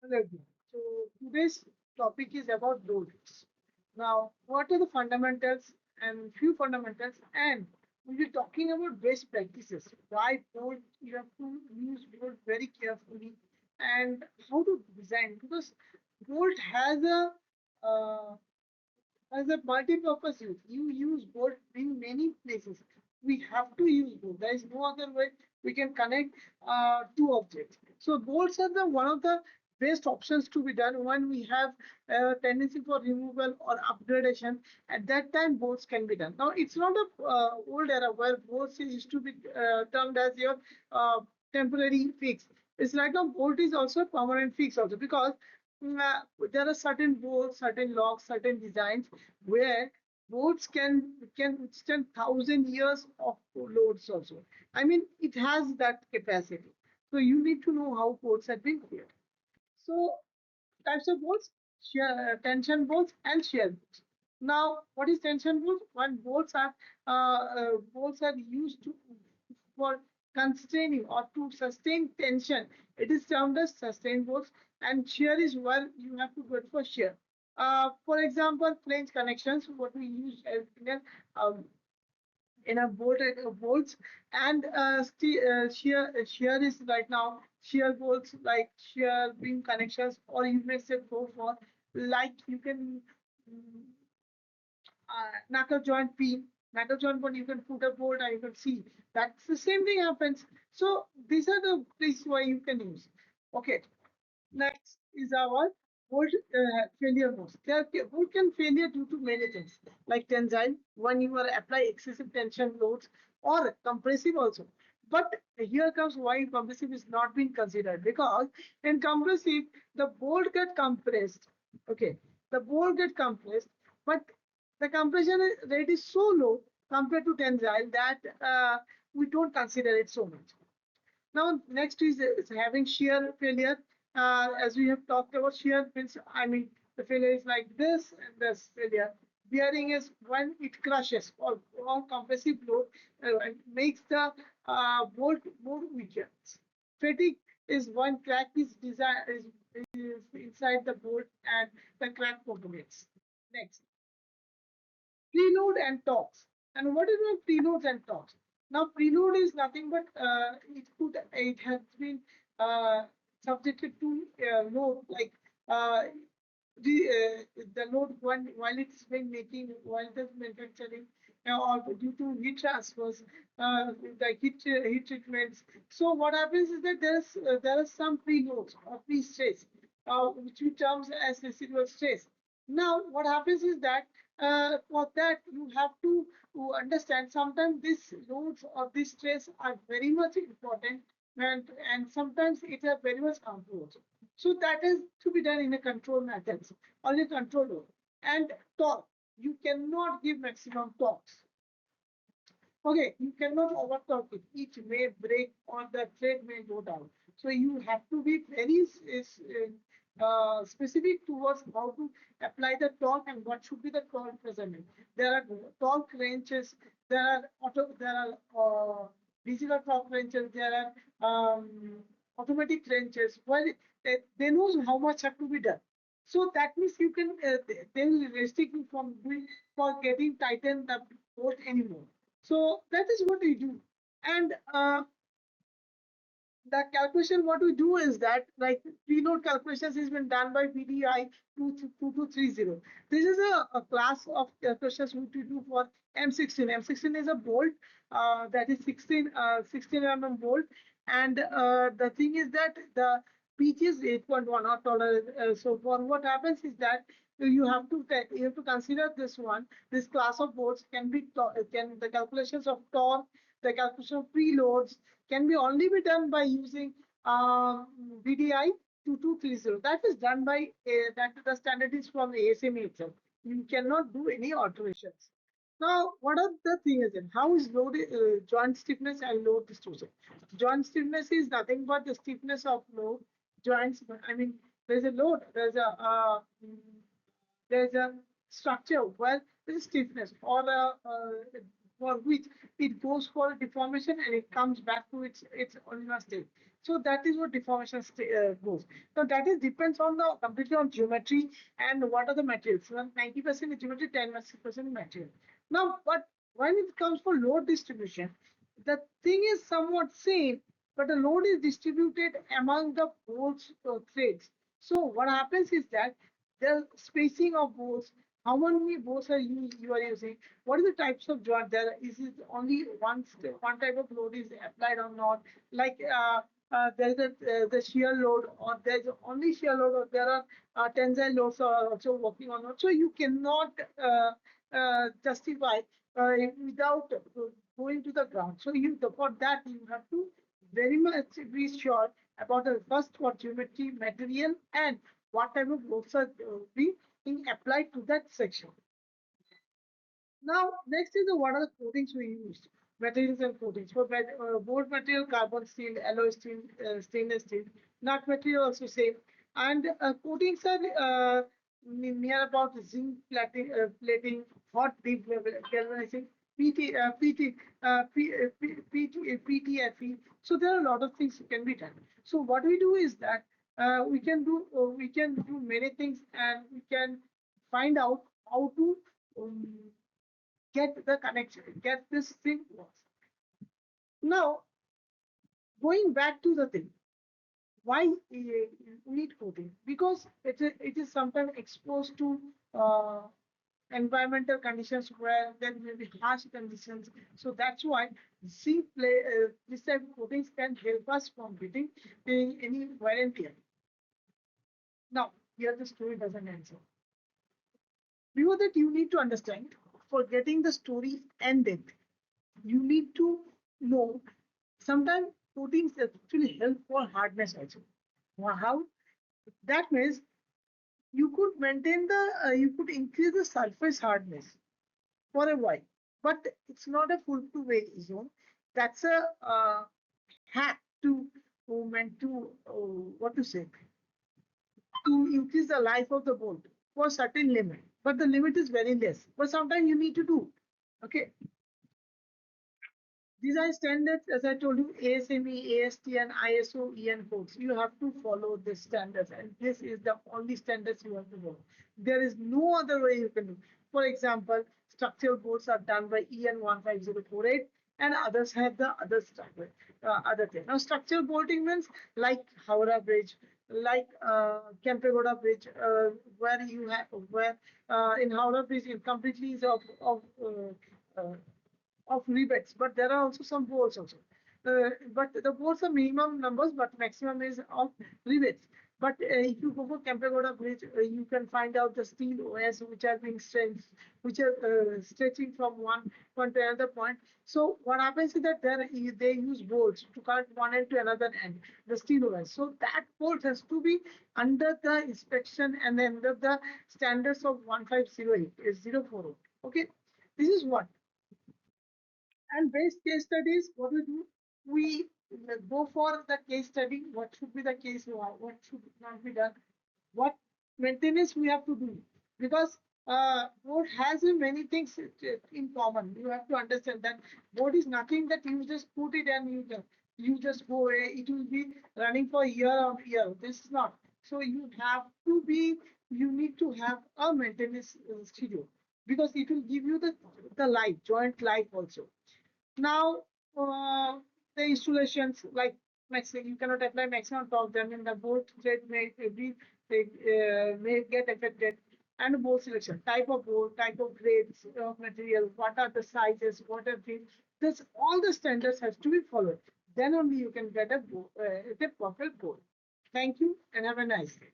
Hello everyone. So today's topic is about bolts. Now, what are the fundamentals and few fundamentals, and we'll be talking about best practices. Why bolt you have to use bolt very carefully, and how to design, because bolt uh, has a multi-purpose use. You use bolt in many places. We have to use bolt. There is no other way we can connect two objects. So bolts are the one of the best options to be done when we have a tendency for removal or upgradation. At that time, bolts can be done. Now it's not a old era where bolts used to be termed as your temporary fix. It's right now bolt is also a permanent fix also, because there are certain bolts, certain locks, certain designs where boats can withstand 1,000 years of loads also. I mean, it has that capacity. So you need to know how boats have been created. So types of bolts: tension bolts and shear bolts. Now, what is tension bolts? When bolts are used to for constraining or to sustain tension, it is termed as sustain bolts, and shear is where you have to go for shear. For example, flange connections, what we use um, in a bolts, and shear is right now shear bolts like shear beam connections, or you may say go for, like you can mm, knuckle joint pin, knuckle joint one, you can put a bolt and you can see that's the same thing happens. So these are the places where you can use. Okay, next is our bolt failure modes. Bolt can failure due to many things, like tensile, when you are apply excessive tension loads, or compressive also. But here comes why compressive is not being considered, because in compressive the bolt get compressed. Okay, the bolt get compressed, but the compression rate is so low compared to tensile that we don't consider it so much. Now, next is having shear failure. As we have talked about, shear means, I mean, the failure is like this, and this failure. Bearing is when it crushes or compressive load and makes the bolt more weaker. Fatigue is when crack is inside the bolt and the crack propagates. Next, preload and talks. And what is my preloads and talks? Now, preload is nothing but it has been uh, subjected to load, like the load while it's been making, while it is manufacturing, or due to heat transfers, the heat treatments. So what happens is that there are some preloads or pre-stress, which we terms as residual stress. Now, what happens is that for that you have to understand, sometimes these loads or this stress are very much important, and sometimes it are very much harmful also. So that is to be done in a control methods or a control load. And torque, you cannot give maximum torques. Okay, you cannot overtalk it. It may break or the thread may go down. So you have to be very specific towards how to apply the torque and what should be the torque measurement. There are torque ranges, there are digital torque ranges, there are automatic ranges. Well, they knows how much have to be done. So that means you can they will restrict you from doing for getting tighten the bolt anymore. So that is what we do. And the calculation what we do is that, like, preload calculations has been done by VDI 2230. This is a class of calculations which we do for M16. M16 is a bolt that is 16 mm bolt, and the thing is that the pitch is 8.1 or taller. So for what happens is that you have to consider this one. This class of bolts can the calculations of torque, the calculation of preloads can be only be done by using VDI 2230. That is done by that the standard is from ASME itself. You cannot do any alterations. Now, what are the things then? How is load joint stiffness and load distribution? Joint stiffness is nothing but the stiffness of load joints. I mean, there's a load, there's a structure where there is stiffness, or for which it goes for deformation and it comes back to its original state. So that is what deformation goes. So that is depends on the completely on geometry and what are the materials. So 90% is geometry, 10% is material. Now, but when it comes for load distribution, the thing is somewhat same, but the load is distributed among the bolts threads. So what happens is that the spacing of bolts, how many bolts you are using, what are the types of joint there is it only one type of load is applied or not, like there's the shear load or there's only shear load or there are tensile loads are also working on it. So you cannot justify without going to the ground. So you for that you have to very much be sure about the first what geometry, material, and what type of loads are being applied to that section. Now, next is what are the coatings we use? Materials and coatings. For board material, carbon steel, alloy steel, stainless steel. Nut material also same. And coatings are near about zinc plating, hot deep galvanizing, PTFE. So there are a lot of things can be done. So what we do is that we can do many things and we can find out how to um, get the connection, get this thing works. Now, going back to the thing, why we need coding? Because it is sometimes exposed to uh, environmental conditions where there may be harsh conditions. So that's why this type of coatings can help us from getting any wear and tear. Now, here the story doesn't answer. Before that, you need to understand for getting the story ended, you need to know sometimes coatings actually help for hardness also. How? That means you could maintain you could increase the surface hardness for a while, but it's not a full-to-weight zone. That's a hack to meant to what to say to increase the life of the bolt for a certain limit. But the limit is very less. But sometimes you need to do. Okay, these are standards, as I told you, ASME, AST, and ISO EN codes. You have to follow the standards, and this is the only standards you have to follow. There is no other way you can do. For example, structural boards are done by EN 15048, and others have the other structure, other thing. Now, structural bolting means like Howrah Bridge, like Kempegoda Bridge, where you have where in Howrah Bridge it completely is of rebates, but there are also some boards also. But the boards are minimum numbers, but maximum is of rebates. But if you go for Kempegoda Bridge, you can find out the steel OS which are being stretched, which are stretching from one point to another point. So what happens is that there they use bolts to connect one end to another end, the steel OS. So that bolt has to be under the inspection and under the standards of 1508 is 040. Okay, this is what and based case studies, what we do, we go for the case study, what should be the case, what should not be done, what maintenance we have to do. Because board has many things in common. You have to understand that board is nothing that you just put it and you just go away. It will be running for year on year. This is not. So you have to be, you need to have a maintenance schedule because it will give you the life, joint life also. Now, the installations like maximum, you cannot apply maximum torque. Then in the both thread may get affected. And board selection, type of board, type of grades of material, what are the sizes, what are things. This all the standards has to be followed. Then only you can get a perfect board. Thank you and have a nice day.